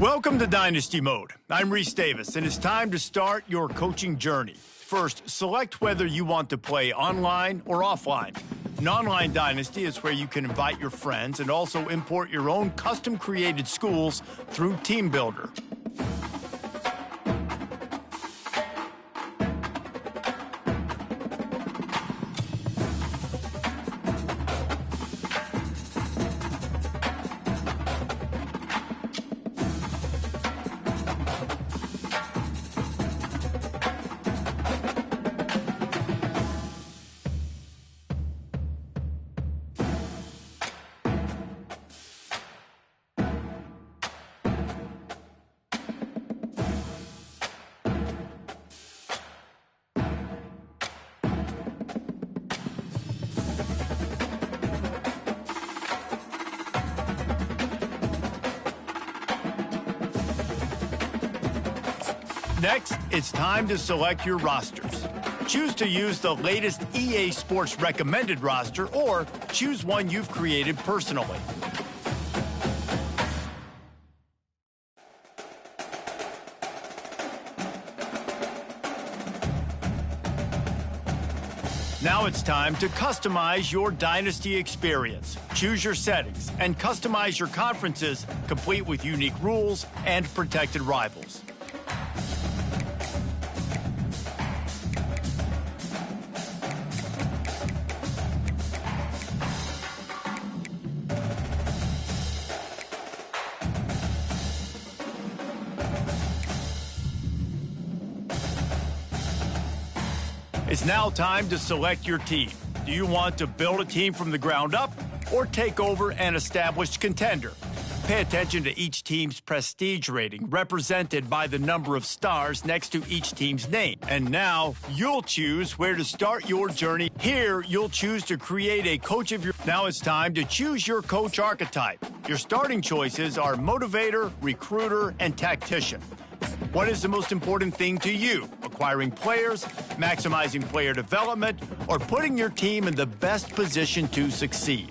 Welcome to Dynasty Mode. I'm Reese Davis, and it's time to start your coaching journey. First, select whether you want to play online or offline. An online Dynasty is where you can invite your friends and also import your own custom-created schools through Team Builder. Next, it's time to select your rosters. Choose to use the latest EA Sports recommended roster or choose one you've created personally. Now it's time to customize your Dynasty experience. Choose your settings and customize your conferences, complete with unique rules and protected rivals. It's now time to select your team. Do you want to build a team from the ground up or take over an established contender? Pay attention to each team's prestige rating, represented by the number of stars next to each team's name. And now you'll choose where to start your journey. Here, you'll choose to create a coach of your... Now it's time to choose your coach archetype. Your starting choices are motivator, recruiter, and tactician. What is the most important thing to you? Acquiring players, maximizing player development, or putting your team in the best position to succeed?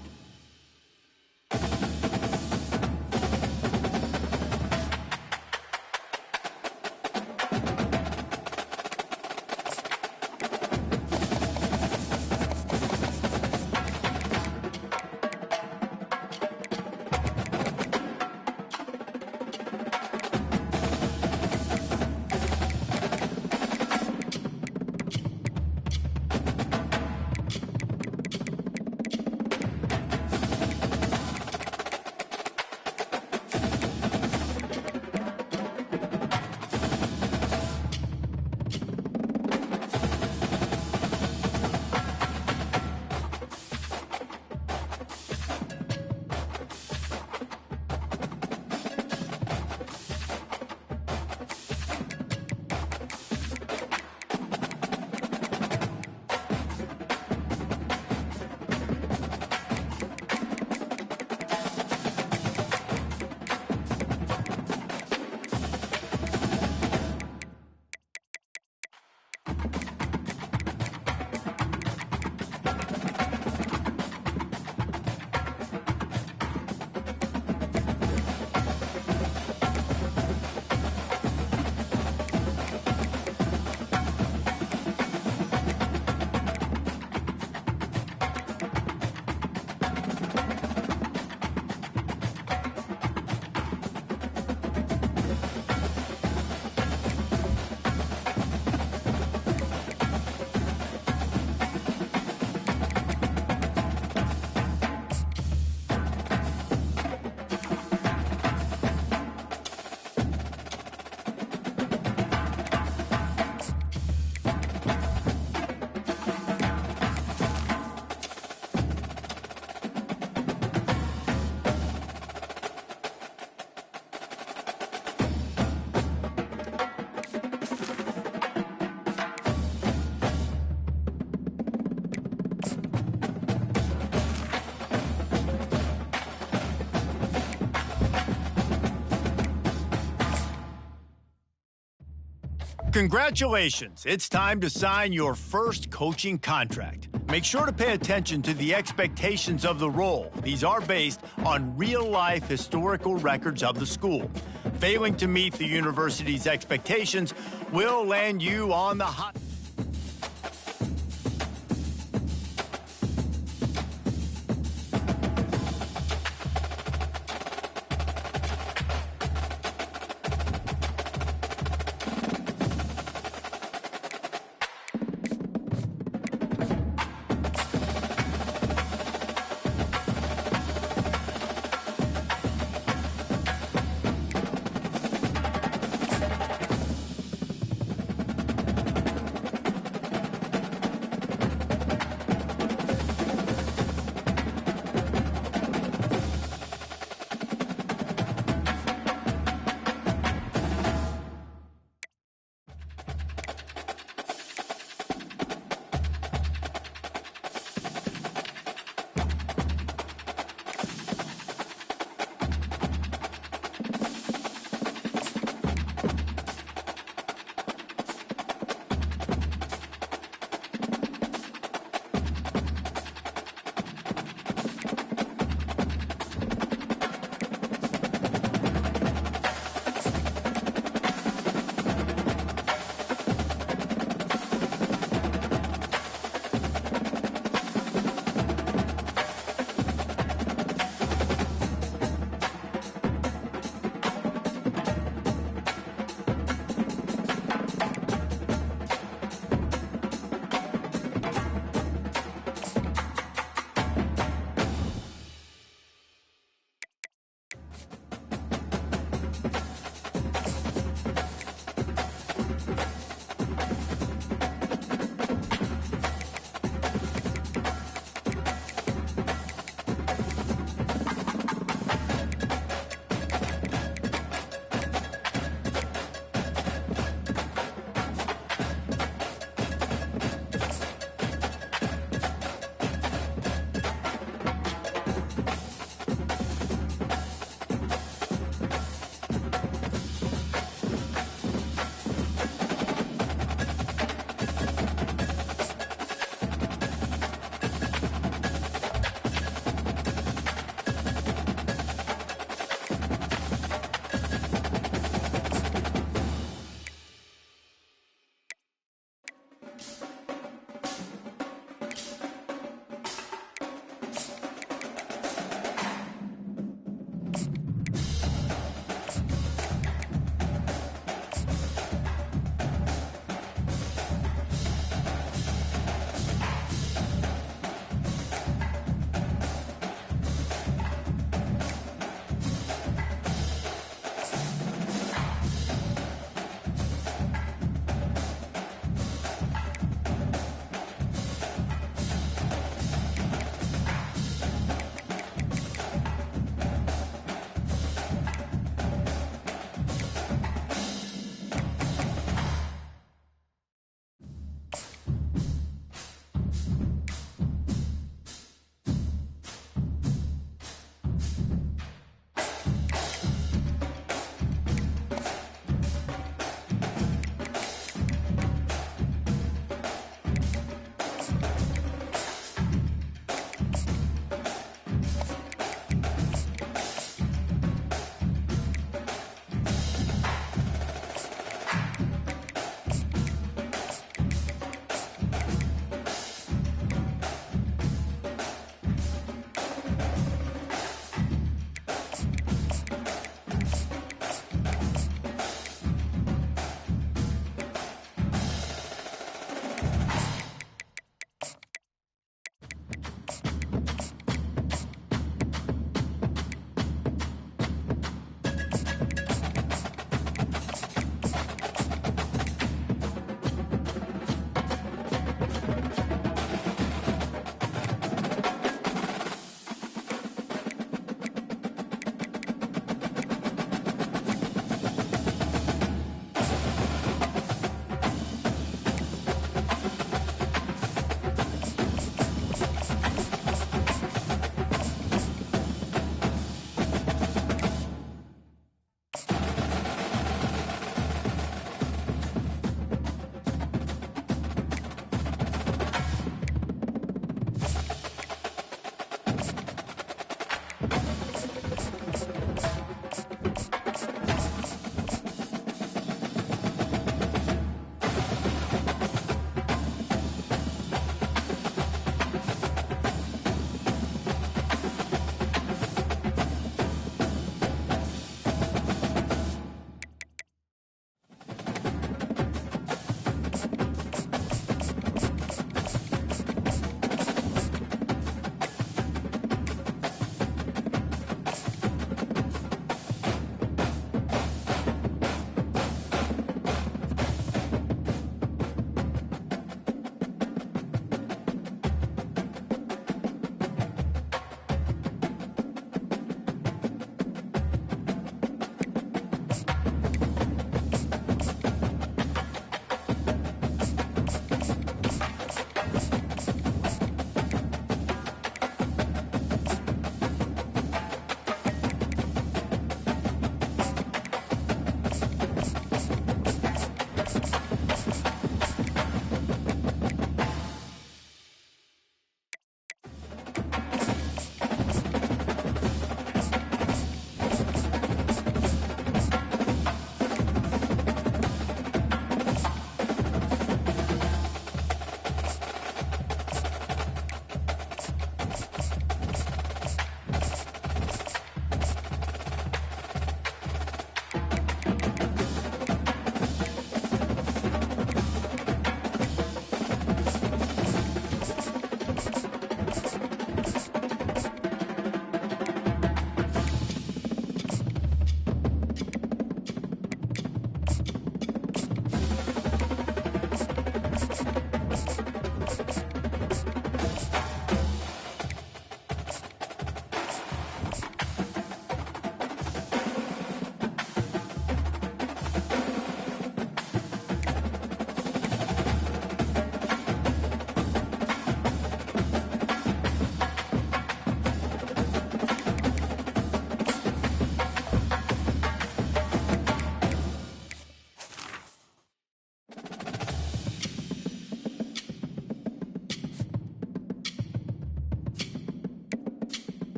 Congratulations, it's time to sign your first coaching contract. Make sure to pay attention to the expectations of the role. These are based on real-life historical records of the school. Failing to meet the university's expectations will land you on the hot.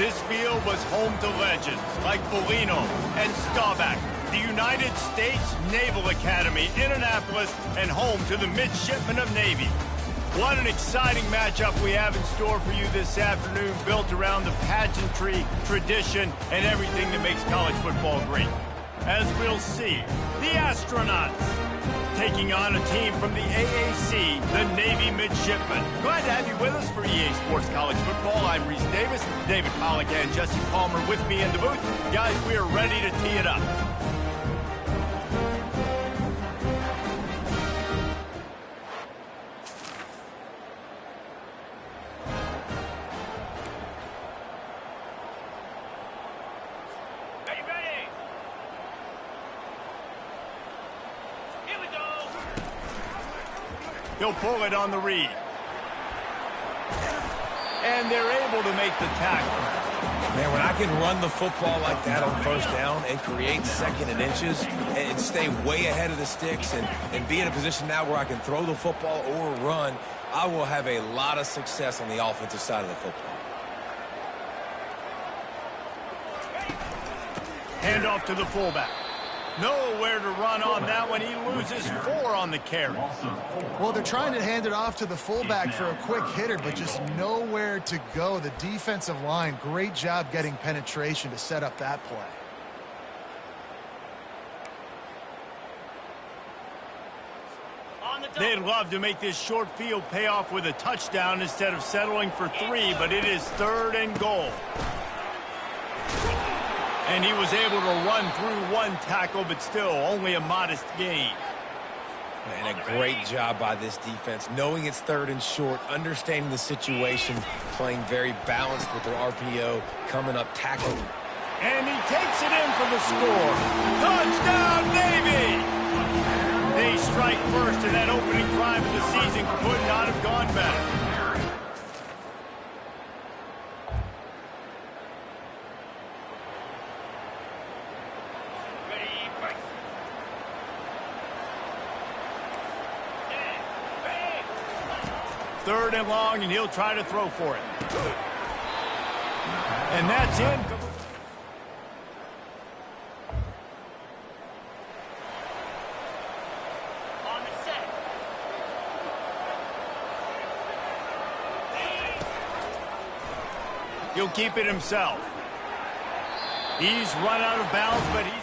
This field was home to legends like Bellino and Staubach, the United States Naval Academy in Annapolis, and home to the Midshipmen of Navy. What an exciting matchup we have in store for you this afternoon, built around the pageantry, tradition, and everything that makes college football great. As we'll see, the Astronauts taking on a team from the AAC, the Navy Midshipmen. Glad to have you with us for EA Sports College Football. I'm Reese Davis, David Pollack and Jesse Palmer with me in the booth. Guys, we are ready to tee it up. He'll pull it on the read. And they're able to make the tackle. Man, when I can run the football like that on first down and create second and inches and stay way ahead of the sticks and be in a position now where I can throw the football or run, I will have a lot of success on the offensive side of the football. Hand off to the fullback. Nowhere to run on that one. He loses 4 on the carry. Well, they're trying to hand it off to the fullback for a quick hitter, but just nowhere to go. The defensive line, great job getting penetration to set up that play. They'd love to make this short field pay off with a touchdown instead of settling for 3, but it is 3rd and goal. And he was able to run through 1 tackle, but still only a modest gain. And a great job by this defense, knowing it's 3rd and short, understanding the situation, playing very balanced with their RPO, coming up, tackling. And he takes it in for the score. Touchdown, Navy! They strike first, and that opening drive of the season could not have gone better. Third and long, and he'll try to throw for it. And that's in. On the set. He'll keep it himself. He's run out of bounds, but he's...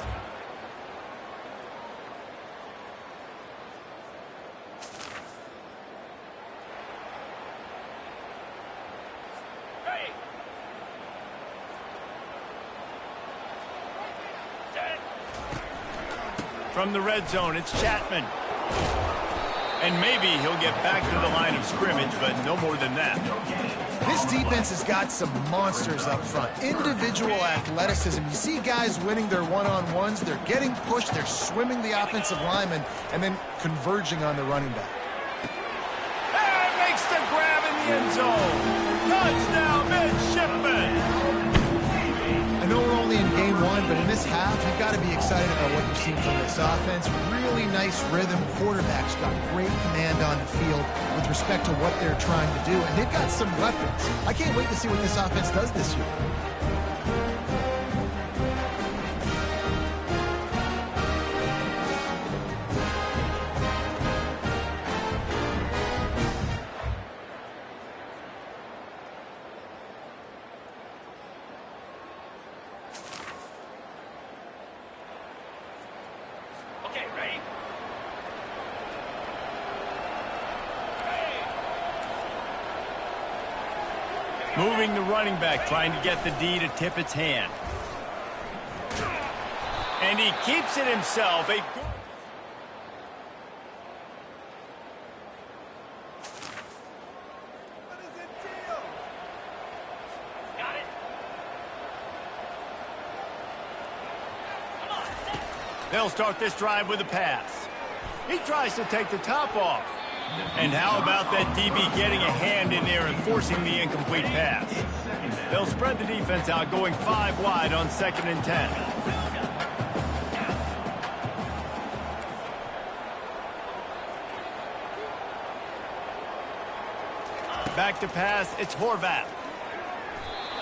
From the red zone, it's Chapman. And maybe he'll get back to the line of scrimmage, but no more than that. This defense has got some monsters up front. Individual athleticism. You see guys winning their one-on-ones. They're getting pushed. They're swimming the offensive lineman and then converging on the running back. And makes the grab in the end zone. Touchdown, Midshipmen. I know we're only in game 1, but in this half, you've got to be excited about what you've seen from this offense. Really nice rhythm. Quarterback's got great command on the field with respect to what they're trying to do, and they've got some weapons. I can't wait to see what this offense does this year. Moving the running back, trying to get the D to tip its hand. And he keeps it himself. A good... Got it. Come on. They'll start this drive with a pass. He tries to take the top off. And how about that DB getting a hand in there and forcing the incomplete pass? They'll spread the defense out, going 5 wide on 2nd and 10. Back to pass, it's Horvath.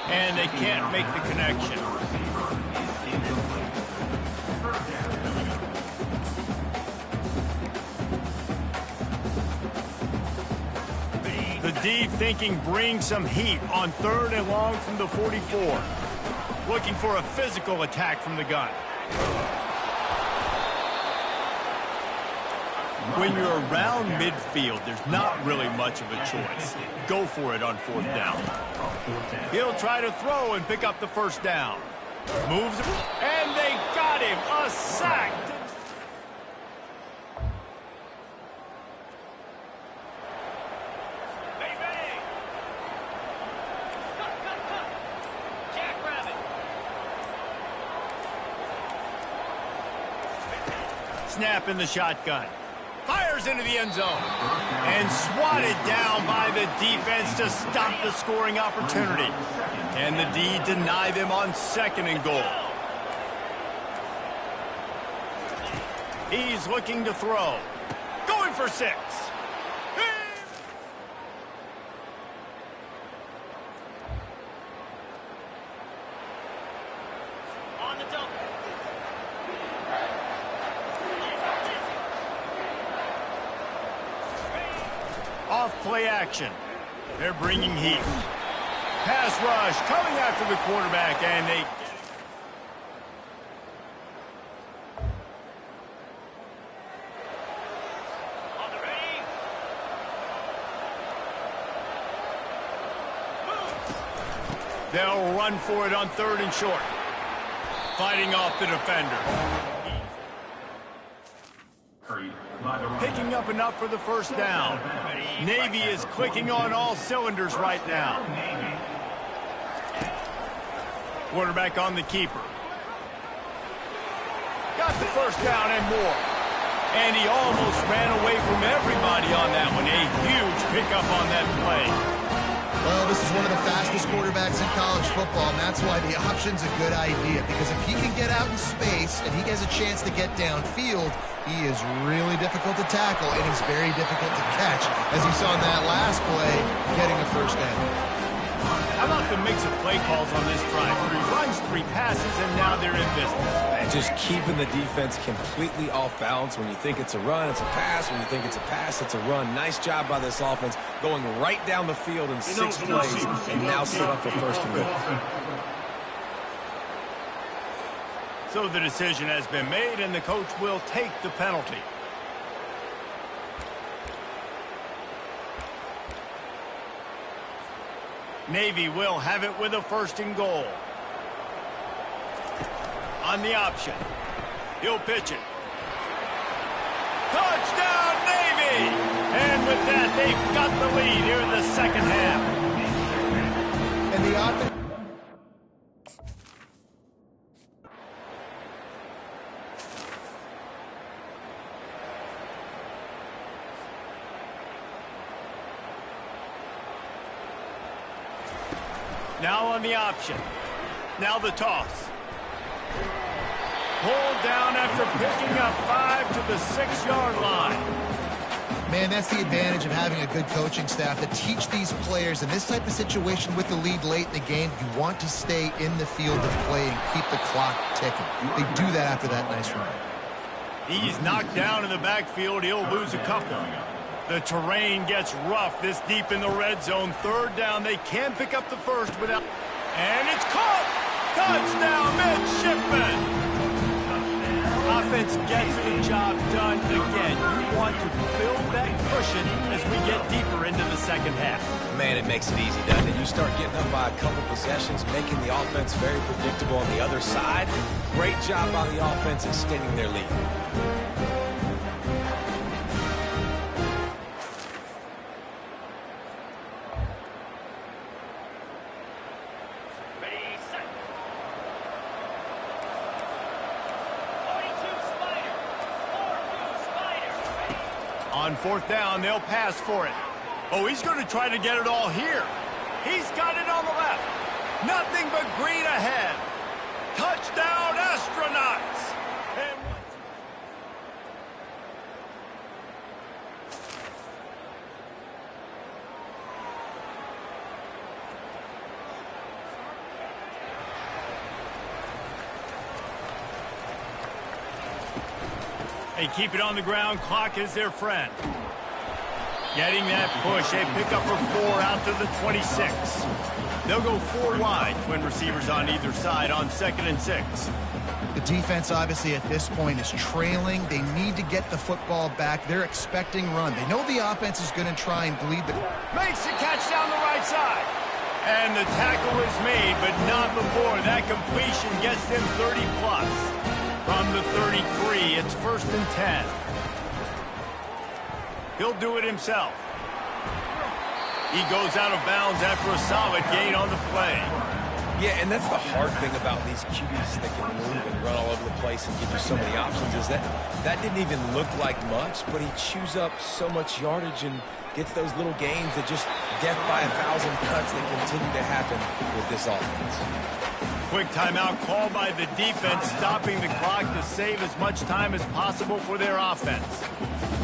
and they can't make the connection. The deep thinking brings some heat on 3rd and long from the 44. Looking for a physical attack from the gun. When you're around midfield, there's not really much of a choice. Go for it on 4th down. He'll try to throw and pick up the 1st down. Moves, and they got him. A sack. Snap in the shotgun. Fires into the end zone. And swatted down by the defense to stop the scoring opportunity. Can the D deny them on 2nd and goal? He's looking to throw. Going for 6. Off play action. They're bringing heat. Pass rush coming after the quarterback, and they... On the ready. They'll run for it on 3rd and short. Fighting off the defender. Picking up enough for the 1st down. Navy is clicking on all cylinders right now. Quarterback on the keeper. Got the 1st down and more. And he almost ran away from everybody on that one. A huge pickup on that play. Well, this is one of the fastest quarterbacks in college football, and that's why the option's a good idea, because if he can get out in space and he has a chance to get downfield, he is really difficult to tackle, and he's very difficult to catch, as you saw in that last play, getting a 1st down. How about the mix of play calls on this drive, where he runs 3 passes, and now they're in business? And just keeping the defense completely off balance. When you think it's a run, it's a pass. When you think it's a pass, it's a run. Nice job by this offense, going right down the field in 6 plays, and now set up for 1st and goal. So the decision has been made, and the coach will take the penalty. Navy will have it with a 1st and goal. On the option. He'll pitch it. Touchdown, Navy! And with that, they've got the lead here in the 2nd half. And the offense... Now on the option. Now the toss. Pulled down after picking up 5 to the 6-yard line. Man, that's the advantage of having a good coaching staff to teach these players in this type of situation with the lead late in the game. You want to stay in the field of play and keep the clock ticking. They do that after that nice run. He's knocked down in the backfield. He'll lose a couple. The terrain gets rough this deep in the red zone. 3rd down. They can pick up the 1st without... And it's caught! Touchdown, midshipman! Offense gets the job done again. You want to build that cushion as we get deeper into the 2nd half. Man, it makes it easy, doesn't it? You start getting up by a couple possessions, making the offense very predictable on the other side. Great job by the offense extending their lead. On 4th down, they'll pass for it. Oh, he's going to try to get it all here. He's got it on the left. Nothing but green ahead. Touchdown, Astronauts! And They keep it on the ground. Clock is their friend. Getting that push. A pickup for 4 out to the 26. They'll go 4 wide. Twin receivers on either side on 2nd and 6. The defense, obviously, at this point is trailing. They need to get the football back. They're expecting run. They know the offense is going to try and bleed the... Makes the catch down the right side. And the tackle is made, but not before. That completion gets them 30-plus. From the 33, it's 1st and 10. He'll do it himself. He goes out of bounds after a solid gain on the play. Yeah, and that's the hard thing about these QBs that can move and run all over the place and give you so many options is that didn't even look like much, but he chews up so much yardage and gets those little gains that just death by 1,000 cuts that continue to happen with this offense. Quick timeout called by the defense, stopping the clock to save as much time as possible for their offense.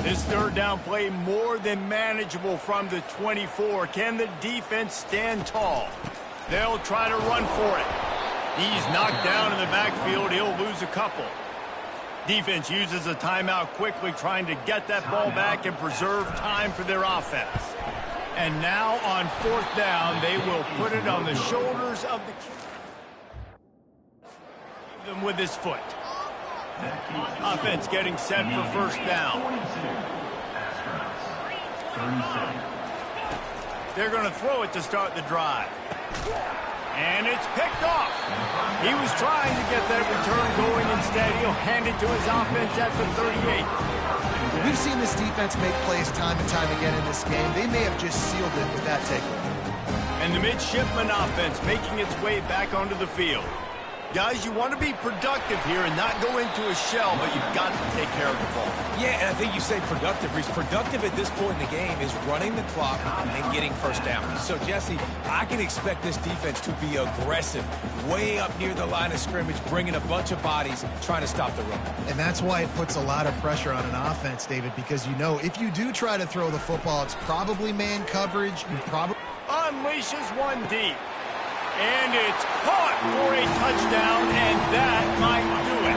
This 3rd down play more than manageable from the 24. Can the defense stand tall? They'll try to run for it. He's knocked down in the backfield. He'll lose a couple. Defense uses a timeout quickly, trying to get that ball back and preserve time for their offense. And now on 4th down, they will put it on the shoulders of them with his foot. Offense getting set for 1st down. They're going to throw it to start the drive. And it's picked off. He was trying to get that return going. Instead, he'll hand it to his offense at the 38. We've seen this defense make plays time and time again in this game. They may have just sealed it with that takeaway. And the midshipman offense making its way back onto the field. Guys, you want to be productive here and not go into a shell, but you've got to take care of the ball. Yeah, and I think you say productive, Reese. Productive at this point in the game is running the clock and getting 1st down. So, Jesse, I can expect this defense to be aggressive, way up near the line of scrimmage, bringing a bunch of bodies, trying to stop the run. And that's why it puts a lot of pressure on an offense, David, because you know if you do try to throw the football, it's probably man coverage. You probably unleashes one deep. And it's caught for a touchdown, and that might do it.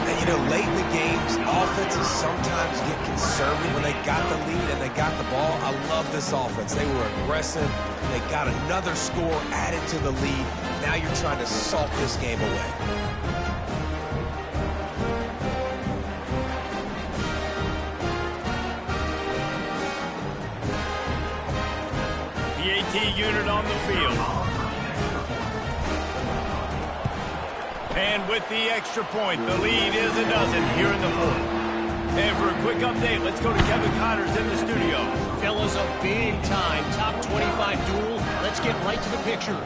And, you know, late in the games, offenses sometimes get conservative when they got the lead and they got the ball. I love this offense. They were aggressive. They got another score added to the lead. Now you're trying to salt this game away. The AT unit on the field. And with the extra point, the lead is a dozen here in the 4th. And for a quick update, let's go to Kevin Connors in the studio. Fellas, a big-time top 25 duel. Let's get right to the pictures.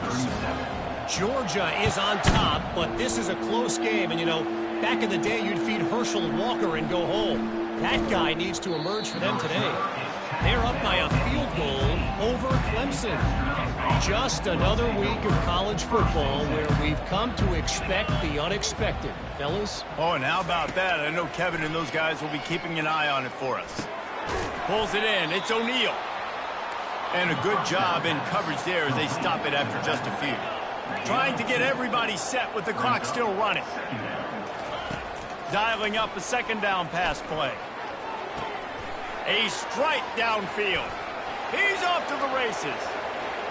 Georgia is on top, but this is a close game. And, you know, back in the day, you'd feed Herschel Walker and go home. That guy needs to emerge for them today. They're up by a field goal over Clemson. Just another week of college football where we've come to expect the unexpected, fellas. Oh, and how about that? I know Kevin and those guys will be keeping an eye on it for us. Pulls it in. It's O'Neal. And a good job in coverage there as they stop it after just a few. Trying to get everybody set with the clock still running. Dialing up a 2nd down pass play. A strike downfield. He's off to the races.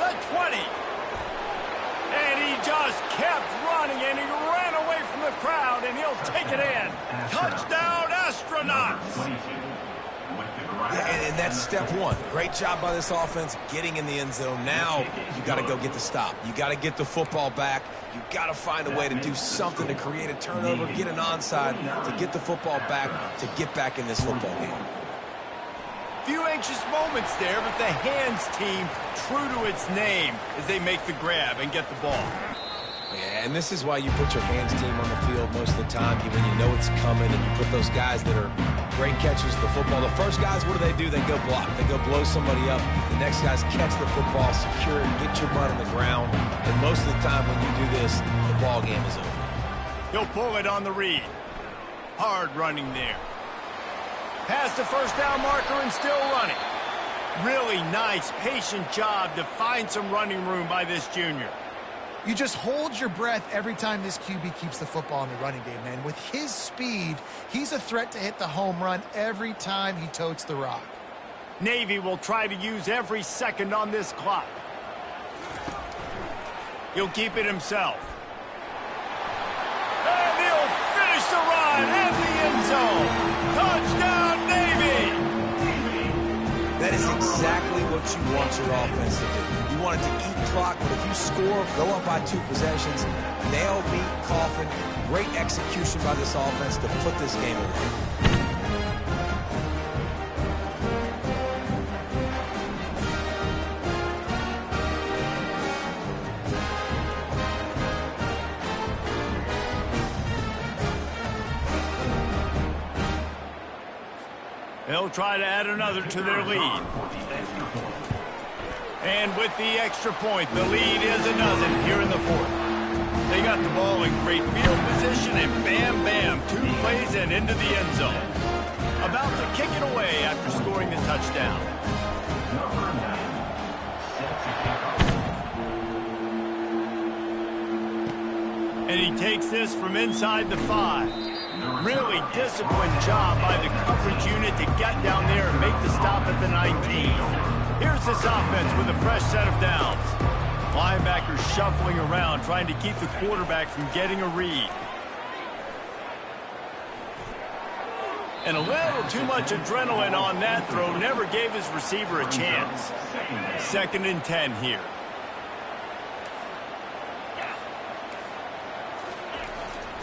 The 20. And he just kept running, and he ran away from the crowd, and he'll take it in. Touchdown, Astronauts. Yeah, and that's step 1. Great job by this offense getting in the end zone. Now you got to go get the stop. You got to get the football back. You got to find a way to do something to create a turnover, get an onside, to get the football back, to get back in this football game. Few anxious moments there, but the hands team true to its name as they make the grab and get the ball. Yeah, and this is why you put your hands team on the field most of the time when you know it's coming, and you put those guys that are great catchers of the football. The first guys, what do? They go block. They go blow somebody up. The next guys catch the football, secure it, get your butt on the ground. And most of the time when you do this, the ball game is over. He'll pull it on the read. Hard running there. Past the 1st down marker and still running. Really nice, patient job to find some running room by this junior. You just hold your breath every time this QB keeps the football in the running game, man. With his speed, he's a threat to hit the home run every time he totes the rock. Navy will try to use every second on this clock. He'll keep it himself. And he'll finish the run in the end zone. Touchdown, Navy! That is exactly what you want your offense to do. You want it to eat clock, but if you score, go up by 2 possessions, nail, beat, coffin. Great execution by this offense to put this game away. They'll try to add another to their lead. And with the extra point, the lead is a dozen here in the fourth. They got the ball in great field position, and bam, bam, 2 plays and into the end zone. About to kick it away after scoring the touchdown. And he takes this from inside the 5. Really disciplined job by the coverage unit to get down there and make the stop at the 19. Here's this offense with a fresh set of downs. Linebackers shuffling around, trying to keep the quarterback from getting a read. And a little too much adrenaline on that throw never gave his receiver a chance. 2nd and 10 here.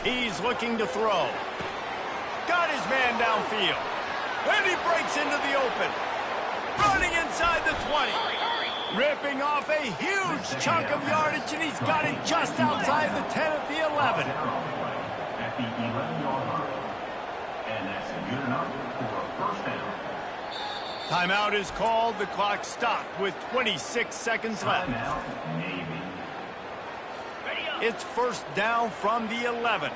He's looking to throw. Got his man downfield. And he breaks into the open. Running inside the 20. Ripping off a huge chunk of yardage, and he's got it just outside the 10 at the 11. At the 11-yard line. And that's a good enough for a first down. Timeout is called. The clock stopped with 26 seconds left. It's first down from the 11.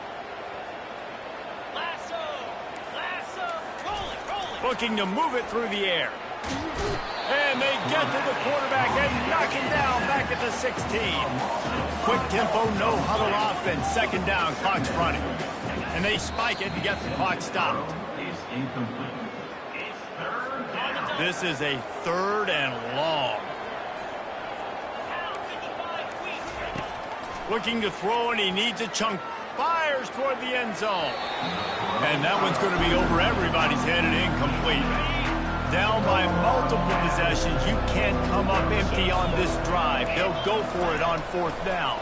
Looking to move it through the air. And they get to the quarterback and knock him down back at the 16. Quick tempo, no huddle offense. 2nd down, clock's running. And they spike it and get the clock stopped. This is a 3rd and long. Looking to throw, and he needs a chunk. Fires toward the end zone. And that one's going to be over everybody's head and incomplete. Down by multiple possessions. You can't come up empty on this drive. They'll go for it on 4th down.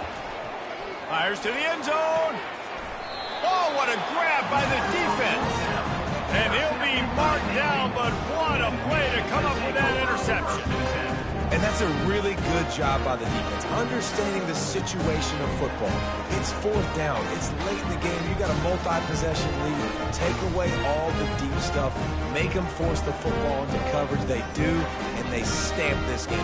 Fires to the end zone. Oh, what a grab by the defense. And he'll be marked down, but what a play to come up with that interception. And that's a really good job by the defense, understanding the situation of football. It's 4th down. It's late in the game. You got a multi-possession lead. Take away all the deep stuff. Make them force the football into coverage. They do, and they stamp this game.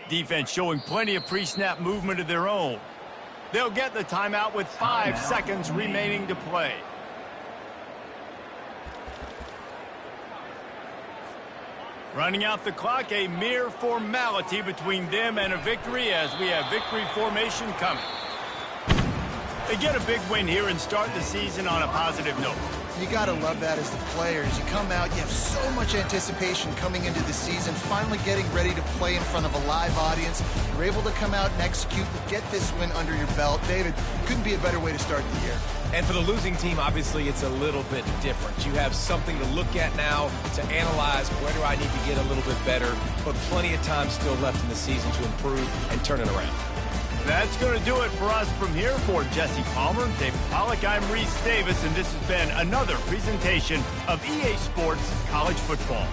Defense showing plenty of pre-snap movement of their own. They'll get the timeout with 5 seconds remaining to play. Running out the clock, a mere formality between them and a victory as we have victory formation coming. They get a big win here and start the season on a positive note. You got to love that as the players. You come out, you have so much anticipation coming into the season, finally getting ready to play in front of a live audience. You're able to come out and execute and get this win under your belt. David, couldn't be a better way to start the year. And for the losing team, obviously, it's a little bit different. You have something to look at now to analyze where do I need to get a little bit better, but plenty of time still left in the season to improve and turn it around. That's going to do it for us from here. For Jesse Palmer, David Pollack, I'm Reese Davis, and this has been another presentation of EA Sports College Football.